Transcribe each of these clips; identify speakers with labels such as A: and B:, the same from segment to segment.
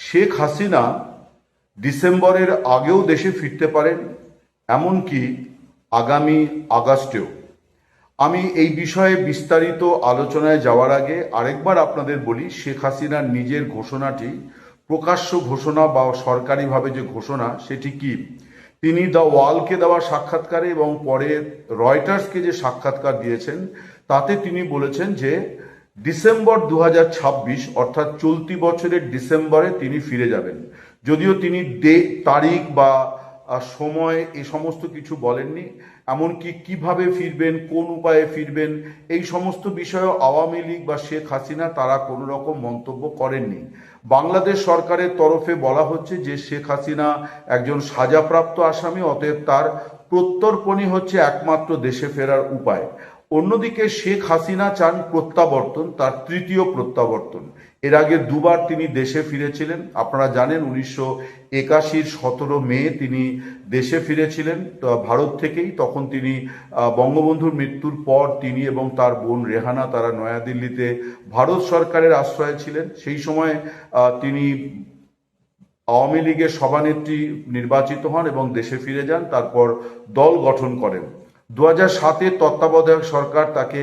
A: শেখ হাসিনা ডিসেম্বরের আগেও দেশে ফিরতে পারেন, এমনকি আগামী আগস্টেও। আমি এই বিষয়ে বিস্তারিত আলোচনায় যাওয়ার আগে আরেকবার আপনাদের বলি, শেখ হাসিনার নিজের ঘোষণাটি, প্রকাশ্য ঘোষণা বা সরকারিভাবে যে ঘোষণা, সেটি কি। তিনি দ্য ওয়ালকে দেওয়া সাক্ষাৎকারে এবং পরে রয়টার্সকে যে সাক্ষাৎকার দিয়েছেন, তাতে তিনি বলেছেন যে ডিসেম্বর 2026 অর্থাৎ চলতি বছরের ডিসেম্বরে তিনি ফিরে যাবেন। যদিও তিনি তারিখ বা সময় এ সমস্ত কিছু বলেননি, এমনকি কিভাবে ফিরবেন, কোন উপায়ে ফিরবেন, এই সমস্ত বিষয়ে আওয়ামী লীগ বা শেখ হাসিনা তারা কোনো রকম মন্তব্য করেননি। বাংলাদেশ সরকারের তরফে বলা হচ্ছে যে শেখ হাসিনা একজন সাজাপ্রাপ্ত আসামি, অতএব তার প্রত্যর্পণই হচ্ছে একমাত্র দেশে ফেরার উপায়। অন্যদিকে শেখ হাসিনা চান প্রত্যাবর্তন, তার তৃতীয় প্রত্যাবর্তন। এর আগে দুবার তিনি দেশে ফিরেছিলেন। আপনারা জানেন 1981 17 মে তিনি দেশে ফিরেছিলেন ভারত থেকেই। তখন তিনি বঙ্গবন্ধুর মৃত্যুর পর তিনি এবং তার বোন রেহানা তারা নয়াদিল্লিতে ভারত সরকারের আশ্রয়ে ছিলেন। সেই সময় তিনি আওয়ামী লীগের সভানেত্রী নির্বাচিত হন এবং দেশে ফিরে যান, তারপর দল গঠন করেন। 2007 তত্ত্বাবধায়ক সরকার তাকে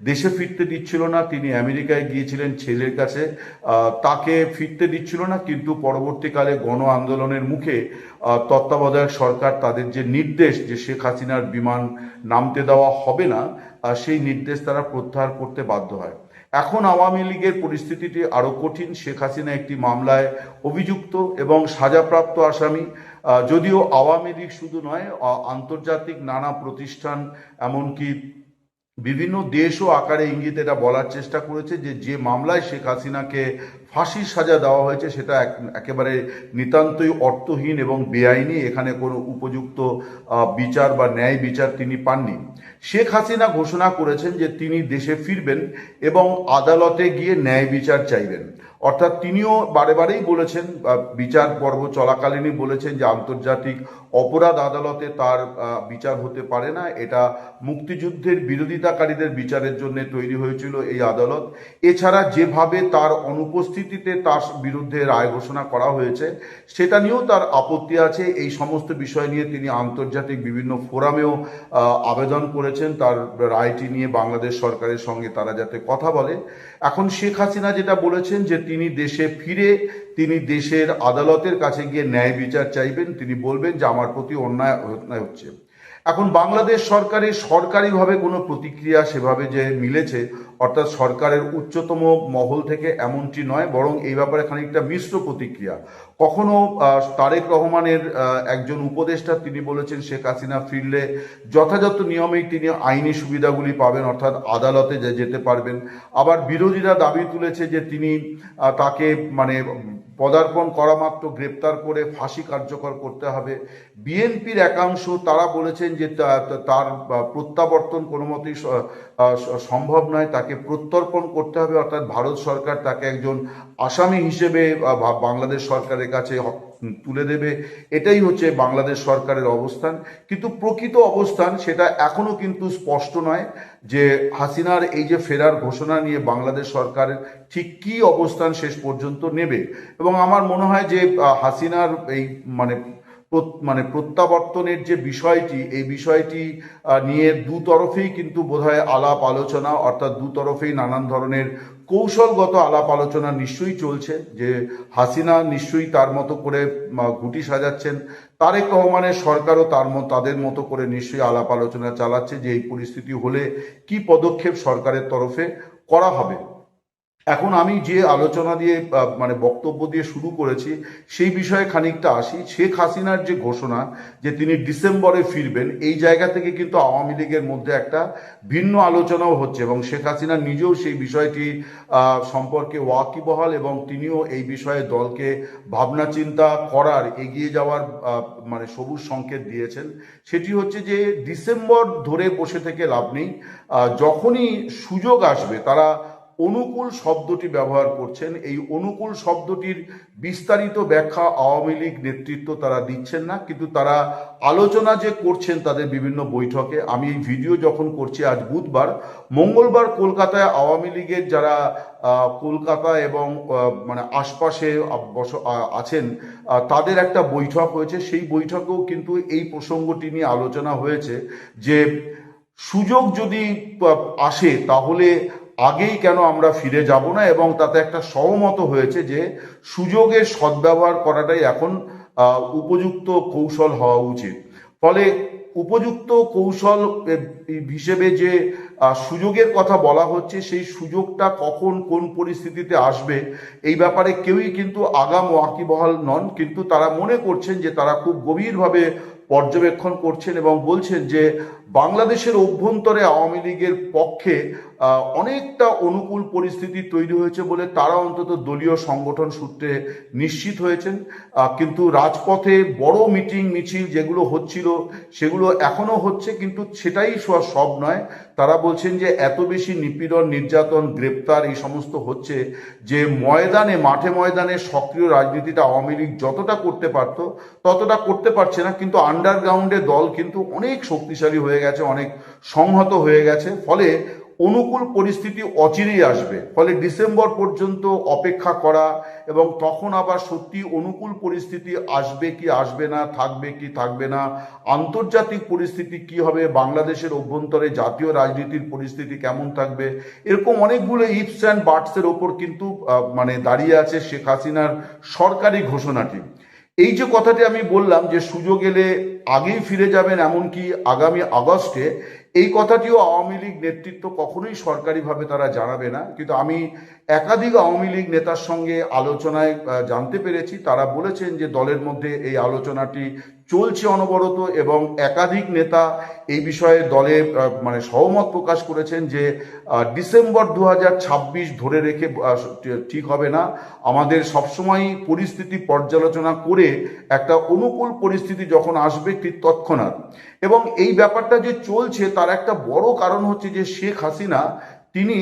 A: দেশে ফিরতে দিচ্ছিল না, তিনি আমেরিকায় গিয়েছিলেন ছেলের কাছে, তাকে ফিরতে দিচ্ছিল না। কিন্তু পরবর্তীকালে গণ আন্দোলনের মুখে তত্ত্বাবধায়ক সরকার তাদের যে নির্দেশ যে শেখ হাসিনার বিমান নামতে দেওয়া হবে না, সেই নির্দেশ তারা প্রত্যাহার করতে বাধ্য হয়। এখন আওয়ামী লীগের পরিস্থিতিটি আরো কঠিন। শেখ হাসিনা একটি মামলায় অভিযুক্ত এবং সাজাপ্রাপ্ত আসামি। যদিও আওয়ামী লীগ শুধু নয়, আন্তর্জাতিক নানা প্রতিষ্ঠান, এমনকি বিভিন্ন দেশও আকারে ইঙ্গিত এটা বলার চেষ্টা করেছে যে যে মামলায় শেখ হাসিনাকে ফাঁসির সাজা দেওয়া হয়েছে সেটা একেবারে নিতান্তই অর্থহীন এবং বেআইনি। এখানে কোনো উপযুক্ত বিচার বা ন্যায় বিচার তিনি পাননি। শেখ হাসিনা ঘোষণা করেছেন যে তিনি দেশে ফিরবেন এবং আদালতে গিয়ে ন্যায় বিচার চাইবেন। অর্থাৎ তিনিও বারে বারেই বলেছেন, বিচার পর্ব চলাকালীনই বলেছেন যে আন্তর্জাতিক অপরাধ আদালতে তার বিচার হতে পারে না, এটা মুক্তিযুদ্ধের বিরোধিতাকারীদের বিচারের জন্য তৈরি হয়েছিল এই আদালত। এছাড়া যেভাবে তার অনুপস্থিতিতে তার বিরুদ্ধে রায় ঘোষণা করা হয়েছে সেটা নিয়েও তার আপত্তি আছে। এই সমস্ত বিষয় নিয়ে তিনি আন্তর্জাতিক বিভিন্ন ফোরামেও আবেদন করেছেন তার রায়টি নিয়ে বাংলাদেশ সরকারের সঙ্গে তারা যাতে কথা বলে। এখন শেখ হাসিনা যেটা বলেছেন যে তিনি দেশে ফিরে তিনি দেশের আদালতের কাছে গিয়ে ন্যায় বিচার চাইবেন, তিনি বলবেন যে আমার প্রতি অন্যায় হচ্ছে। এখন বাংলাদেশ সরকারের সরকারিভাবে কোনো প্রতিক্রিয়া সেভাবে যে মিলেছে, অর্থাৎ সরকারের উচ্চতম মহল থেকে, এমনটি নয়, বরং এই ব্যাপারে খানিকটা মিশ্র প্রতিক্রিয়া। কখনো তারেক রহমানের একজন উপদেষ্টা তিনি বলেছেন শেখ হাসিনা ফিরলে যথাযথ নিয়মেই তিনি আইনি সুবিধাগুলি পাবেন, অর্থাৎ আদালতে যেতে পারবেন। আবার বিরোধীরা দাবি তুলেছে যে তিনি তাকে পদার্পণ করা মাত্র গ্রেপ্তার করে ফাঁসি কার্যকর করতে হবে। বিএনপির একাংশ তারা বলেছেন যে তার প্রত্যাবর্তন কোনো মতেই সম্ভব নয়, তাকে প্রত্যর্পণ করতে হবে, অর্থাৎ ভারত সরকার তাকে একজন আসামি হিসেবে বাংলাদেশ সরকারের কাছে তুলে দেবে। এটাই হচ্ছে বাংলাদেশ সরকারের অবস্থান। কিন্তু প্রকৃত অবস্থান সেটা এখনো কিন্তু স্পষ্ট নয় যে হাসিনার এই যে ফেরার ঘোষণা নিয়ে বাংলাদেশ সরকারের ঠিক কী অবস্থান শেষ পর্যন্ত নেবে। এবং আমার মনে হয় যে হাসিনার এই প্রত্যাবর্তনের যে বিষয়টি, এই বিষয়টি নিয়ে দুতরফেই কিন্তু বোধহয় আলাপ আলোচনা, অর্থাৎ দুতরফেই নানান ধরনের কৌশলগত আলাপ আলোচনা নিশ্চয়ই চলছে। যে হাসিনা নিশ্চয়ই তার মতো করে গুটি সাজাচ্ছেন, তারেক রহমানের সরকারও তাদের মতো করে নিশ্চয়ই আলাপ আলোচনা চালাচ্ছে যে এই পরিস্থিতি হলে কি পদক্ষেপ সরকারের তরফে করা হবে। এখন আমি যে আলোচনা দিয়ে বক্তব্য দিয়ে শুরু করেছি সেই বিষয়ে খানিকটা আসি। শেখ হাসিনার যে ঘোষণা যে তিনি ডিসেম্বরে ফিরবেন, এই জায়গা থেকে কিন্তু আওয়ামী লীগের মধ্যে একটা ভিন্ন আলোচনাও হচ্ছে এবং শেখ হাসিনা নিজেও সেই বিষয়টি সম্পর্কে ওয়াকিবহাল এবং তিনিও এই বিষয়ে দলকে ভাবনা চিন্তা করার, এগিয়ে যাওয়ার সবুজ সংকেত দিয়েছেন। সেটি হচ্ছে যে ডিসেম্বর ধরে বসে থেকে লাভ নেই, যখনই সুযোগ আসবে তারা অনুকূল শব্দটি ব্যবহার করছেন। এই অনুকূল শব্দটির বিস্তারিত ব্যাখ্যা আওয়ামী লীগ নেতৃত্ব তারা দিচ্ছেন না, কিন্তু তারা আলোচনা যে করছেন তাদের বিভিন্ন বৈঠকে। আমি এই ভিডিও যখন করছি আজ বুধবার, মঙ্গলবার কলকাতায় আওয়ামী লীগের যারা কলকাতা এবং মানে আশপাশে আছেন তাদের একটা বৈঠক হয়েছে। সেই বৈঠকেও কিন্তু এই প্রসঙ্গটি নিয়ে আলোচনা হয়েছে যে সুযোগ যদি আসে তাহলে আগেই কেন আমরা ফিরে যাব না, এবং তাতে একটা সহমত হয়েছে যে সুযোগের সদ্ব্যবহার করাটাই এখন উপযুক্ত কৌশল হওয়া উচিত। ফলে উপযুক্ত কৌশল হিসেবে যে সুযোগের কথা বলা হচ্ছে, সেই সুযোগটা কখন কোন পরিস্থিতিতে আসবে এই ব্যাপারে কেউই কিন্তু আগাম ওয়াকিবহাল নন, কিন্তু তারা মনে করছেন যে তারা খুব গভীরভাবে পর্যবেক্ষণ করছেন এবং বলছেন যে বাংলাদেশের অভ্যন্তরে আওয়ামী লীগের পক্ষে অনেকটা অনুকূল পরিস্থিতি তৈরি হয়েছে বলে তারা অন্তত দলীয় সংগঠন সূত্রে নিশ্চিত হয়েছেন। কিন্তু রাজপথে বড় মিটিং মিছিল যেগুলো হচ্ছিল সেগুলো এখনো হচ্ছে, কিন্তু সেটাই সব নয়। তারা বলছেন যে এত বেশি নিপীড়ন, নির্যাতন, গ্রেপ্তার এই সমস্ত হচ্ছে যে ময়দানে, মাঠে ময়দানে সক্রিয় রাজনীতিটা আওয়ামী লীগ যতটা করতে পারত ততটা করতে পারছে না। কিন্তু আন্ডারগ্রাউন্ডে দল কিন্তু অনেক শক্তিশালী হয়ে গেছে, অনেক সংহত হয়ে গেছে। ফলে অনুকূল পরিস্থিতি অচিরেই আসবে। ফলে ডিসেম্বর পর্যন্ত অপেক্ষা করা এবং তখন আবার সত্যি অনুকূল পরিস্থিতি আসবে কি আসবে না, থাকবে কি থাকবে না, আন্তর্জাতিক পরিস্থিতি কি হবে, বাংলাদেশের অভ্যন্তরে জাতীয় রাজনীতির পরিস্থিতি কেমন থাকবে, এরকম অনেকগুলো ইফস অ্যান্ড বাটসের ওপর কিন্তু মানে দাঁড়িয়ে আছে শেখ হাসিনার সরকারি ঘোষণাটি। এই যে কথাটি আমি বললাম যে সুযোগ এলে আগেই ফিরে যাবেন এমনকি আগামী আগস্টে, এই কথাটিও আওয়ামী লীগ নেতৃত্ব কখনোই সরকারিভাবে তারা জানাবে না। কিন্তু আমি একাধিক আওয়ামী লীগ নেতার সঙ্গে আলোচনায় জানতে পেরেছি, তারা বলেছেন যে দলের মধ্যে এই আলোচনাটি চলছে অনবরত এবং একাধিক নেতা এই বিষয়ে দলে মানে সহমত প্রকাশ করেছেন যে ডিসেম্বর 2026 ধরে রেখে ঠিক হবে না। আমাদের সবসময় পরিস্থিতি পর্যালোচনা করে একটা অনুকূল পরিস্থিতি যখন আসবে ঠিক তৎক্ষণাৎ। এবং এই ব্যাপারটা যে চলছে তার একটা বড় কারণ হচ্ছে যে শেখ হাসিনা তিনি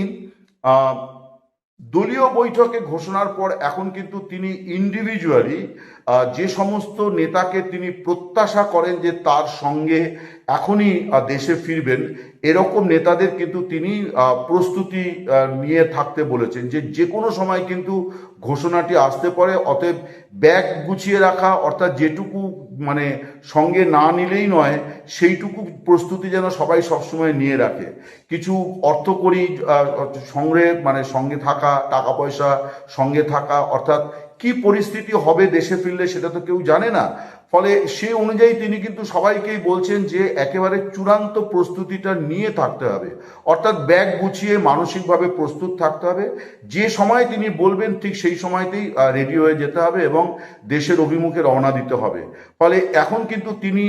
A: দলীয় বৈঠকে ঘোষণার পর এখন কিন্তু তিনি ইন্ডিভিজুয়ালি যে সমস্ত নেতাকে তিনি প্রত্যাশা করেন যে তার সঙ্গে এখনই দেশে ফিরবেন, এরকম নেতাদের কিন্তু তিনি প্রস্তুতি নিয়ে থাকতে বলেছেন যে যে কোনো সময় কিন্তু ঘোষণাটি আসতে পারে। অতএব ব্যাগ গুছিয়ে রাখা, অর্থাৎ যেটুকু মানে সঙ্গে না নিলেই নয় সেইটুকু প্রস্তুতি যেন সবাই সবসময় নিয়ে রাখে। কিছু অর্থকরী সঙ্গে থাকা, টাকা পয়সা সঙ্গে থাকা, অর্থাৎ কি পরিস্থিতি হবে দেশে ফিরলে সেটা তো কেউ জানে না। ফলে সে অনুযায়ী তিনি কিন্তু সবাইকেই বলছেন যে একেবারে চূড়ান্ত প্রস্তুতিটা নিয়ে থাকতে হবে, অর্থাৎ ব্যাগ গুছিয়ে মানসিকভাবে প্রস্তুত থাকতে হবে। যে সময় তিনি বলবেন ঠিক সেই সময়তেই রেডি হয়ে যেতে হবে এবং দেশের অভিমুখে রওনা দিতে হবে। ফলে এখন কিন্তু তিনি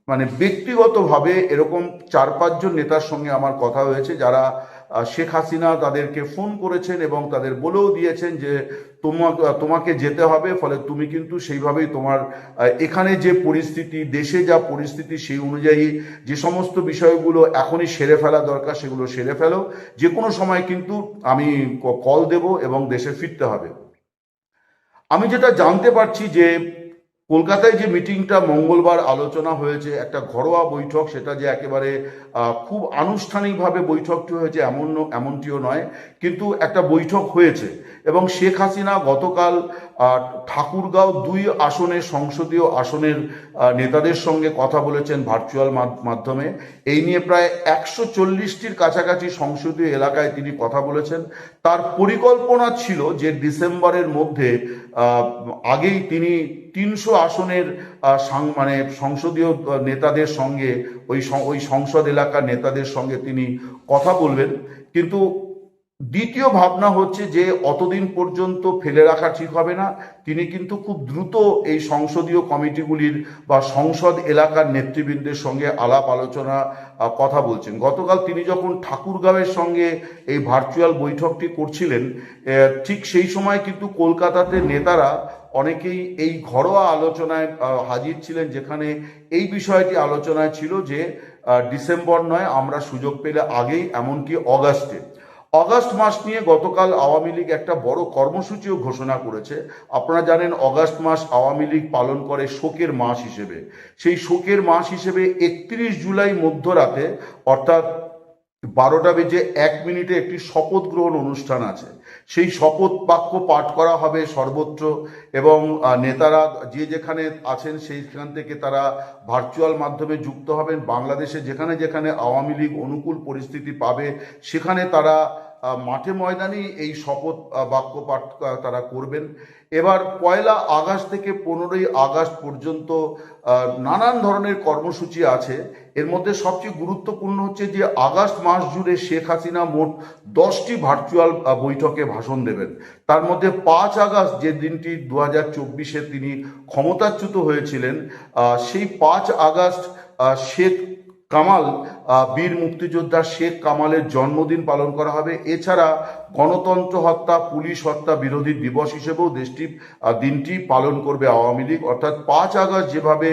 A: মানে ব্যক্তিগতভাবে এরকম 4-5 জন নেতার সঙ্গে আমার কথা হয়েছে যারা শেখ হাসিনা তাদেরকে ফোন করেছেন এবং তাদের বলেও দিয়েছেন যে তোমাকে যেতে হবে। ফলে তুমি কিন্তু সেইভাবেই তোমার এখানে যে পরিস্থিতি, দেশে যা পরিস্থিতি সেই অনুযায়ী যে সমস্ত বিষয়গুলো এখনই সেরে ফেলা দরকার সেগুলো সেরে ফেলো। যে কোনো সময় কিন্তু আমি কল দেব এবং দেশে ফিরতে হবে। আমি যেটা জানতে পারছি যে কলকাতায় যে মিটিংটা মঙ্গলবার আলোচনা হয়েছে, একটা ঘরোয়া বৈঠক, সেটা যে একেবারে খুব আনুষ্ঠানিকভাবে বৈঠকটি হয়েছে এমনটিও নয়, কিন্তু একটা বৈঠক হয়েছে। এবং শেখ হাসিনা গতকাল ঠাকুরগাঁও 2 আসনের সংসদীয় আসনের নেতাদের সঙ্গে কথা বলেছেন ভার্চুয়াল মাধ্যমে। এই নিয়ে প্রায় 140টির কাছাকাছি সংসদীয় এলাকায় তিনি কথা বলেছেন। তার পরিকল্পনা ছিল যে ডিসেম্বরের মধ্যে আগেই তিনি 300 আসনের মানে সংসদীয় নেতাদের সঙ্গে ওই সংসদ এলাকার নেতাদের সঙ্গে তিনি কথা বলবেন। কিন্তু দ্বিতীয় ভাবনা হচ্ছে যে অতদিন পর্যন্ত ফেলে রাখা ঠিক হবে না, তিনি কিন্তু খুব দ্রুত এই সংসদীয় কমিটিগুলির বা সংসদ এলাকার নেতৃবৃন্দের সঙ্গে আলাপ আলোচনা কথা বলছেন। গতকাল তিনি যখন ঠাকুরগাঁওয়ের সঙ্গে এই ভার্চুয়াল বৈঠকটি করছিলেন, ঠিক সেই সময় কিন্তু কলকাতাতে নেতারা অনেকেই এই ঘরোয়া আলোচনায় হাজির ছিলেন, যেখানে এই বিষয়টি আলোচনায় ছিল যে ডিসেম্বর নয়, আমরা সুযোগ পেলে আগেই, এমনকি অগাস্টে। অগাস্ট মাস নিয়ে গতকাল আওয়ামী লীগ একটা বড় কর্মসূচিও ঘোষণা করেছে। আপনারা জানেন অগাস্ট মাস আওয়ামী লীগ পালন করে শোকের মাস হিসেবে। সেই শোকের মাস হিসেবে 31 জুলাই মধ্যরাতে অর্থাৎ 12:01 একটি শপথ গ্রহণ অনুষ্ঠান আছে। সেই শপথ বাক্য পাঠ করা হবে সর্বত্র, এবং নেতারা যে যেখানে আছেন সেইখান থেকে তারা ভার্চুয়াল মাধ্যমে যুক্ত হবেন। বাংলাদেশে যেখানে যেখানে আওয়ামী লীগ অনুকূল পরিস্থিতি পাবে সেখানে তারা মাঠে ময়দানেই এই শপথ বাক্য পাঠ তারা করবেন। এবার 1 আগস্ট থেকে 15 আগস্ট পর্যন্ত নানান ধরনের কর্মসূচি আছে। এর মধ্যে সবচেয়ে গুরুত্বপূর্ণ হচ্ছে যে আগস্ট মাস জুড়ে শেখ হাসিনা মোট 10টি ভার্চুয়াল বৈঠকে ভাষণ দেবেন। তার মধ্যে 5 আগস্ট যে দিনটি 2024-এ তিনি ক্ষমতাচ্যুত হয়েছিলেন, সেই 5 আগস্ট শেখ কামাল, বীর মুক্তিযোদ্ধা শেখ কামালের জন্মদিন পালন করা হবে। এছাড়া গণতন্ত্র হত্যা, পুলিশ হত্যা বিরোধী দিবস হিসেবেও দিনটি পালন করবে আওয়ামী লীগ। অর্থাৎ 5 আগস্ট যেভাবে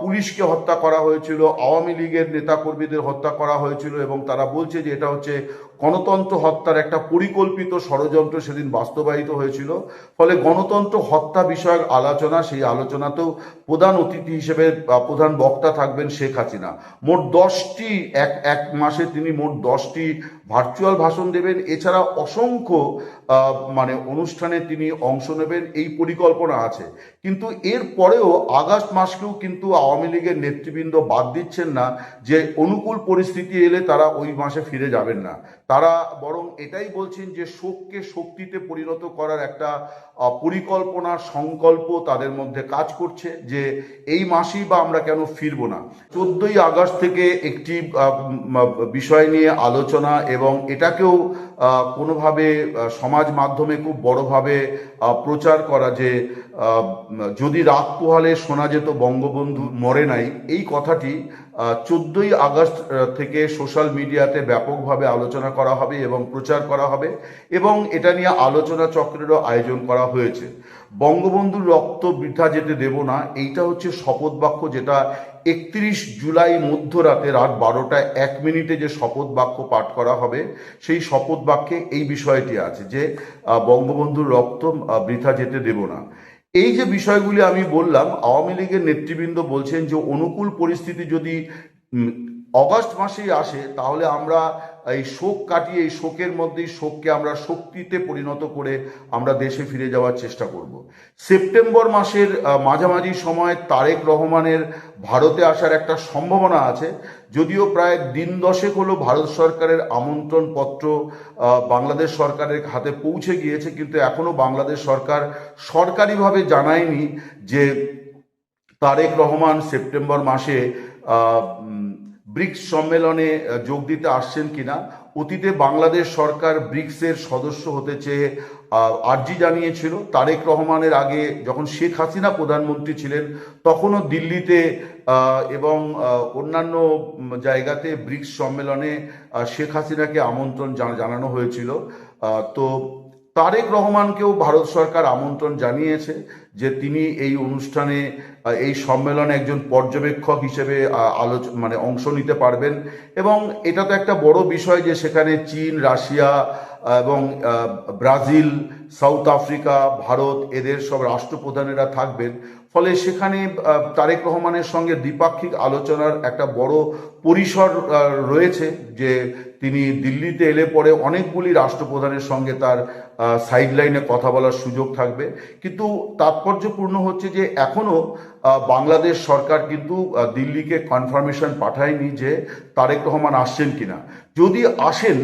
A: পুলিশকে হত্যা করা হয়েছিল, আওয়ামী লীগের নেতাকর্মীদের হত্যা করা হয়েছিল, এবং তারা বলছে যে এটা হচ্ছে গণতন্ত্র হত্যার একটা পরিকল্পিত ষড়যন্ত্র সেদিন বাস্তবায়িত হয়েছিল। ফলে গণতন্ত্র হত্যা বিষয়ক আলোচনা, সেই আলোচনাতেও প্রধান অতিথি হিসেবে প্রধান বক্তা থাকবেন শেখ হাসিনা। মোট 10টি এক মাসে তিনি মোট 10টি ভার্চুয়াল ভাষণ দেবেন। এছাড়া অসংখ্য অনুষ্ঠানে তিনি অংশ নেবেন, এই পরিকল্পনা আছে। কিন্তু এর পরেও আগস্ট মাসকেও কিন্তু আওয়ামী লীগের নেতৃবৃন্দ বাদ দিচ্ছেন না যে অনুকূল পরিস্থিতি এলে তারা ওই মাসে ফিরে যাবেন না। তারা বরং এটাই বলছেন যে শোককে শক্তিতে পরিণত করার একটা পরিকল্পনা, সংকল্প তাদের মধ্যে কাজ করছে যে এই মাসেই বা আমরা কেন ফিরব না। 14 আগস্ট থেকে একটি বিষয় নিয়ে আলোচনা, এবং এটাকেও কোনোভাবে সমাজ মাধ্যমে খুব বড়ভাবে প্রচার করা যে যদি রাত পোহালে শোনা যেত বঙ্গবন্ধু মরে নাই, এই কথাটি 14 আগস্ট থেকে সোশ্যাল মিডিয়াতে ব্যাপকভাবে আলোচনা করা হবে এবং প্রচার করা হবে, এবং এটা নিয়ে আলোচনা চক্রেরও আয়োজন করা হয়েছে। বঙ্গবন্ধুর রক্ত বৃথা যেতে দেব না, এইটা হচ্ছে শপথ বাক্য, যেটা 31 জুলাই মধ্যরাতে রাত 12:01 যে শপথ বাক্য পাঠ করা হবে, সেই শপথ বাক্যে এই বিষয়টি আছে যে বঙ্গবন্ধুর রক্ত বৃথা যেতে দেব না। এই যে বিষয়গুলি আমি বললাম, আওয়ামী লীগের নেতৃবৃন্দ বলছেন যে অনুকূল পরিস্থিতি যদি অগাস্ট মাসেই আসে তাহলে আমরা এই শোক কাটিয়ে, এই শোকের মধ্যেই শোককে আমরা শক্তিতে পরিণত করে আমরা দেশে ফিরে যাওয়ার চেষ্টা করব। সেপ্টেম্বর মাসের মাঝামাঝি সময় তারেক রহমানের ভারতে আসার একটা সম্ভাবনা আছে। যদিও প্রায় দিন 10 হলো ভারত সরকারের আমন্ত্রণ পত্র বাংলাদেশ সরকারের হাতে পৌঁছে গিয়েছে, কিন্তু এখনো বাংলাদেশ সরকার সরকারিভাবে জানায়নি যে তারেক রহমান সেপ্টেম্বর মাসে ব্রিক্স সম্মেলনে যোগ দিতে আসছেন কিনা। অতীতে বাংলাদেশ সরকার ব্রিক্সের সদস্য হতে চেয়ে আর্জি জানিয়েছিল। তারেক রহমানের আগে যখন শেখ হাসিনা প্রধানমন্ত্রী ছিলেন তখনও দিল্লিতে এবং অন্যান্য জায়গাতে ব্রিক্স সম্মেলনে শেখ হাসিনাকে আমন্ত্রণ জানানো হয়েছিল। তো তারেক রহমানকেও ভারত সরকার আমন্ত্রণ জানিয়েছে যে তিনি এই অনুষ্ঠানে, এই সম্মেলনে একজন পর্যবেক্ষক হিসেবে অংশ নিতে পারবেন। এবং এটা তো একটা বড় বিষয় যে সেখানে চীন, রাশিয়া এবং ব্রাজিল, সাউথ আফ্রিকা, ভারত, এদের সব রাষ্ট্রপ্রধানেরা থাকবেন। ফলে সেখানে তারেক রহমানের সঙ্গে দ্বিপাক্ষিক আলোচনার একটা বড় পরিসর রয়েছে, যে তিনি দিল্লিতে এলে পরে অনেকগুলি রাষ্ট্রপ্রধানের সঙ্গে তার সাইডলাইনে কথা বলার সুযোগ থাকবে। কিন্তু তাৎপর্যপূর্ণ হচ্ছে যে এখনো বাংলাদেশ সরকার কিন্তু দিল্লিকে কনফার্মেশন পাঠায়নি যে তারেক রহমান আসছেন কিনা। যদি আসেন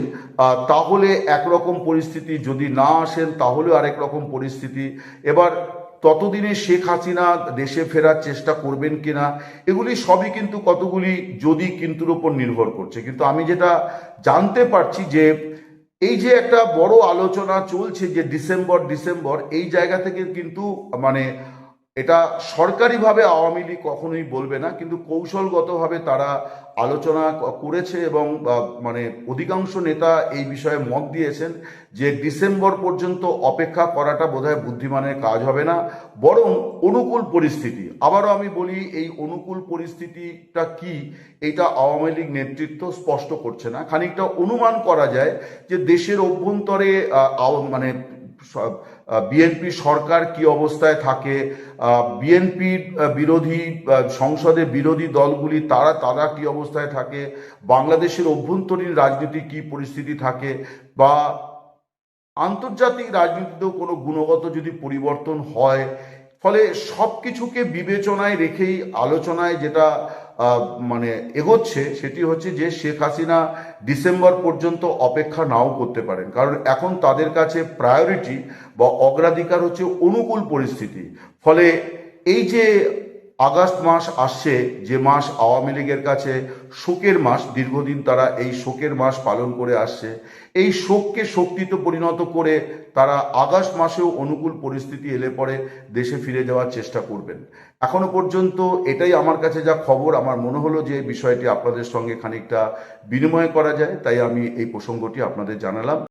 A: তাহলে একরকম পরিস্থিতি, যদি না আসেন তাহলেও আরেক রকম পরিস্থিতি। এবার ততদিনে শেখ হাসিনা দেশে ফেরার চেষ্টা করবেন কিনা, এগুলি সবই কিন্তু কতগুলি যদি কিন্তুর উপর নির্ভর করছে। কিন্তু আমি যেটা জানতে পারছি যে এই যে একটা বড় আলোচনা চলছে যে ডিসেম্বর, এই জায়গা থেকে কিন্তু এটা সরকারিভাবে আওয়ামী লীগ কখনোই বলবে না, কিন্তু কৌশলগতভাবে তারা আলোচনা করেছে এবং মানে অধিকাংশ নেতা এই বিষয়ে মত দিয়েছেন যে ডিসেম্বর পর্যন্ত অপেক্ষা করাটা বোধহয় বুদ্ধিমানের কাজ হবে না, বরং অনুকূল পরিস্থিতি, আবারও আমি বলি এই অনুকূল পরিস্থিতিটা কি এটা আওয়ামী লীগ নেতৃত্ব স্পষ্ট করছে না। খানিকটা অনুমান করা যায় যে দেশের অভ্যন্তরে মানে বিএনপি সরকার কি অবস্থায় থাকে, বিএনপির বিরোধী সংসদে বিরোধী দলগুলি তারা তারা কি অবস্থায় থাকে, বাংলাদেশের অভ্যন্তরীণ রাজনীতি কি পরিস্থিতি থাকে, বা আন্তর্জাতিক রাজনীতিতেও কোনো গুণগত যদি পরিবর্তন হয়, ফলে সব কিছুকে বিবেচনায় রেখেই আলোচনায় যেটা মানে এগোচ্ছে সেটি হচ্ছে যে শেখ হাসিনা ডিসেম্বর পর্যন্ত অপেক্ষা নাও করতে পারেন, কারণ এখন তাদের কাছে প্রায়োরিটি বা অগ্রাধিকার হচ্ছে অনুকূল পরিস্থিতি। ফলে এই যে আগস্ট মাস আসছে, যে মাস আওয়ামী লীগের কাছে শোকের মাস, দীর্ঘদিন তারা এই শোকের মাস পালন করে আসছে, এই শোককে শক্তিতে পরিণত করে তারা আগস্ট মাসেও অনুকূল পরিস্থিতি এলে পরে দেশে ফিরে যাওয়ার চেষ্টা করবেন। এখনো পর্যন্ত এটাই আমার কাছে যা খবর, আমার মনে হলো যে বিষয়টি আপনাদের সঙ্গে খানিকটা বিনিময় করা যায়, তাই আমি এই প্রসঙ্গটি আপনাদের জানালাম।